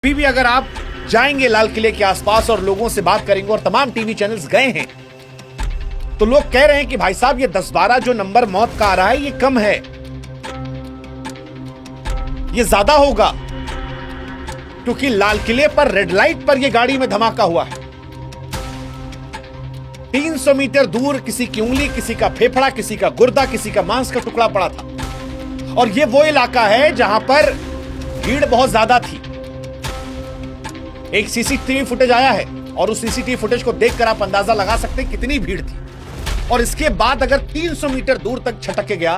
अभी भी अगर आप जाएंगे लाल किले के आसपास और लोगों से बात करेंगे, और तमाम टीवी चैनल्स गए हैं, तो लोग कह रहे हैं कि भाई साहब ये 10-12 जो नंबर मौत का आ रहा है ये कम है, ये ज्यादा होगा, क्योंकि लाल किले पर रेड लाइट पर ये गाड़ी में धमाका हुआ है। 300 मीटर दूर किसी की उंगली, किसी का फेफड़ा, किसी का गुर्दा, किसी का मांस का टुकड़ा पड़ा था। और ये वो इलाका है जहां पर भीड़ बहुत ज्यादा थी। एक सीसीटीवी फुटेज आया है और उस सीसीटीवी फुटेज को देखकर आप अंदाजा लगा सकते हैं कितनी भीड़ थी। और इसके बाद अगर 300 मीटर दूर तक छटक के गया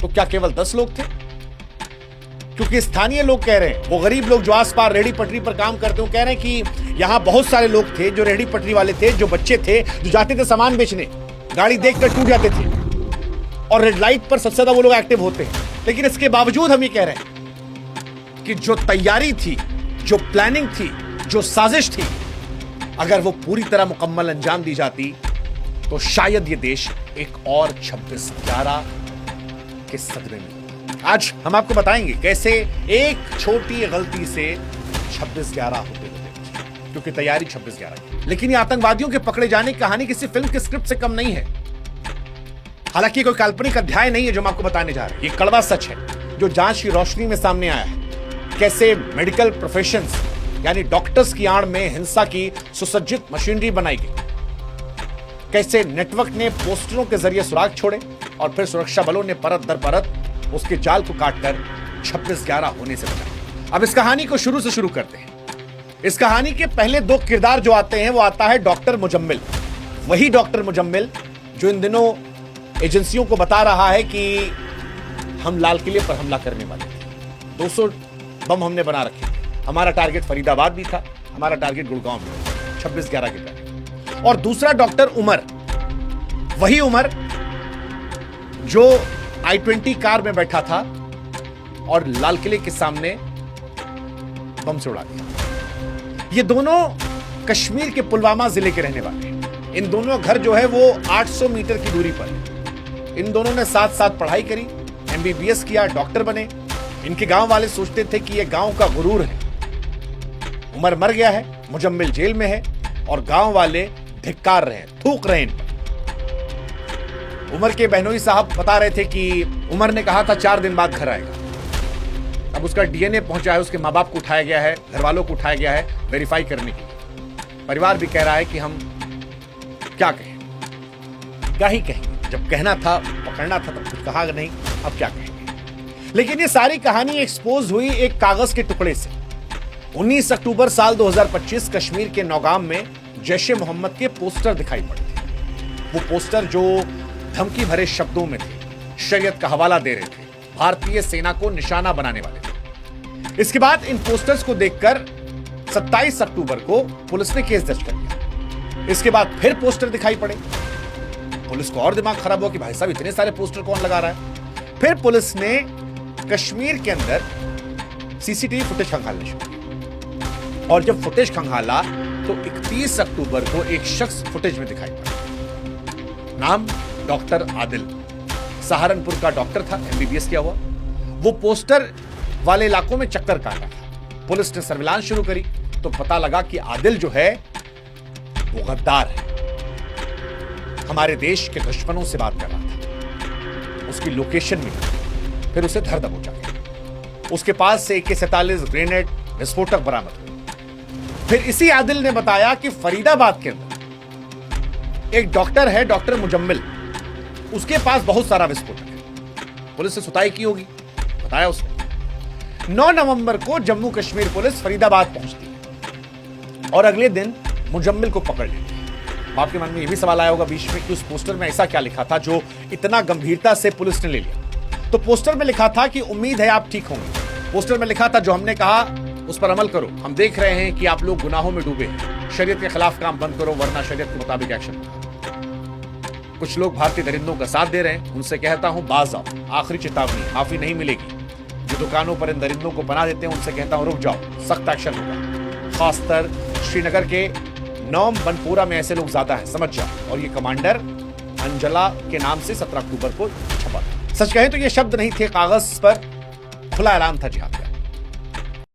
तो क्या केवल 10 लोग थे? क्योंकि स्थानीय लोग कह रहे हैं, वो गरीब लोग जो आस पास रेहड़ी पटरी पर काम करते हैं, कह रहे हैं कि यहां बहुत सारे लोग थे जो रेहड़ी पटरी वाले थे, जो बच्चे थे, जो जाते थे सामान बेचने, गाड़ी देखकर टूट जाते थे। और रेड लाइट पर सबसे ज्यादा वो लोग एक्टिव होते हैं। लेकिन इसके बावजूद हम ये कह रहे हैं कि जो तैयारी थी, जो प्लानिंग थी, जो साजिश थी, अगर वो पूरी तरह मुकम्मल अंजाम दी जाती तो शायद ये देश एक और 26/11 के सदमे में। आज हम आपको बताएंगे कैसे एक छोटी गलती से 26/11 होते होते, क्योंकि तैयारी 26/11 की। लेकिन ये आतंकवादियों के पकड़े जाने की कहानी किसी फिल्म के स्क्रिप्ट से कम नहीं है। हालांकि कोई काल्पनिक अध्याय नहीं है जो हम आपको बताने जा रहे हैं, ये कड़वा सच है जो जांच की रोशनी में सामने आया है। कैसे मेडिकल प्रोफेशंस यानी डॉक्टर्स की आड़ में हिंसा की सुसज्जित मशीनरी बनाई गई, कैसे नेटवर्क ने पोस्टरों के जरिए सुराग छोड़े और फिर सुरक्षा बलों ने परत दर परत उसके जाल को काटकर 26/11 होने से बचाया। अब इस कहानी को शुरू से शुरू करते हैं। इस कहानी के पहले 2 किरदार जो आते हैं वो आता है डॉक्टर मुजम्मिल। वही डॉक्टर मुजम्मिल जो इन दिनों एजेंसियों को बता रहा है कि हम लाल किले पर हमला करने वाले थे, 200 बम हमने बना रखे थे, हमारा टारगेट फरीदाबाद भी था, हमारा टारगेट गुड़गांव में, 26/11 के पहले। और दूसरा डॉक्टर उमर, वही उमर जो I-20 कार में बैठा था और लाल किले के सामने बम से उड़ा दिया। ये दोनों कश्मीर के पुलवामा जिले के रहने वाले हैं। इन दोनों का घर जो है वो 800 मीटर की दूरी पर है। इन दोनों ने साथ साथ पढ़ाई करी, MBBS किया, डॉक्टर बने। इनके गांव वाले सोचते थे कि यह गांव का गुरूर है। उमर मर गया है, मुजम्मिल जेल में है और गांव वाले धिक्कार रहे, थूक रहे इन पर। उमर के बहनोई साहब बता रहे थे कि उमर ने कहा था 4 दिन बाद घर आएगा। अब उसका DNA पहुंचा है, उसके माँ बाप को उठाया गया है, घर वालों को उठाया गया है वेरीफाई करने के लिए। परिवार भी कह रहा है कि हम क्या कहें, क्या ही कहेंगे, जब कहना था, पकड़ना था तब कुछ कहा नहीं, अब क्या कहेंगे। लेकिन ये सारी कहानी एक्सपोज हुई एक कागज के टुकड़े से। 19 अक्टूबर साल 2025 कश्मीर के नौगाम में जैश-ए-मोहम्मद के पोस्टर दिखाई पड़े थे। वो पोस्टर जो धमकी भरे शब्दों में थे, शरीयत का हवाला दे रहे थे, भारतीय सेना को निशाना बनाने वाले थे। इसके बाद इन पोस्टर्स को देखकर 27 अक्टूबर को पुलिस ने केस दर्ज कर लिया। इसके बाद फिर पोस्टर दिखाई पड़े। पुलिस को और दिमाग खराब हुआ कि भाई साहब इतने सारे पोस्टर कौन लगा रहा है। फिर पुलिस ने कश्मीर के अंदर सीसीटीवी फुटेज खंगालने शुरू किया। और जब फुटेज खंगाला तो 31 अक्टूबर को एक शख्स फुटेज में दिखाई पड़ा। नाम डॉक्टर आदिल, सहारनपुर का डॉक्टर था, MBBS किया हुआ। वो पोस्टर वाले इलाकों में चक्कर काटा था। पुलिस ने सर्विलांस शुरू करी तो पता लगा कि आदिल जो है वो गद्दार है, हमारे देश के दुश्मनों से बात कर रहा था। उसकी लोकेशन मिली, फिर उसे धर दबोचा गया। उसके पास से AK-47 ग्रेनेड विस्फोटक बरामद हुए। फिर इसी आदिल ने बताया कि फरीदाबाद के अंदर एक डॉक्टर है, डॉक्टर मुजम्मिल, उसके पास बहुत सारा विस्फोटक है। पुलिस से सुताई की होगी, बताया उसने। 9 नवंबर को जम्मू कश्मीर पुलिस फरीदाबाद पहुंचती है और अगले दिन मुजम्मिल को पकड़ लेती है। आपके मन में यह भी सवाल आया होगा बीच में कि उस पोस्टर में ऐसा क्या लिखा था जो इतना गंभीरता से पुलिस ने ले लिया। तो पोस्टर में लिखा था कि उम्मीद है आप ठीक होंगे। पोस्टर में लिखा था जो हमने कहा उस पर अमल करो, हम देख रहे हैं कि आप लोग गुनाहों में डूबे, शरीयत के खिलाफ काम बंद करो वरना शरीयत के मुताबिक एक्शन। कुछ लोग भारतीय दरिंदों का साथ दे रहे हैं, उनसे कहता हूं बाज आओ, आखिरी चेतावनी, माफी नहीं मिलेगी। जो दुकानों पर इन दरिंदों को पनाह देते हैं उनसे कहता हूं रुक जाओ, सख्त एक्शन होगा। खासकर श्रीनगर के नौम बनपुरा में ऐसे लोग ज्यादा हैं, समझ जाओ। और ये कमांडर अंजला के नाम से 17 अक्टूबर को छपा। सच कहें तो ये शब्द नहीं थे, कागज पर खुला ऐलान था जिहाद का।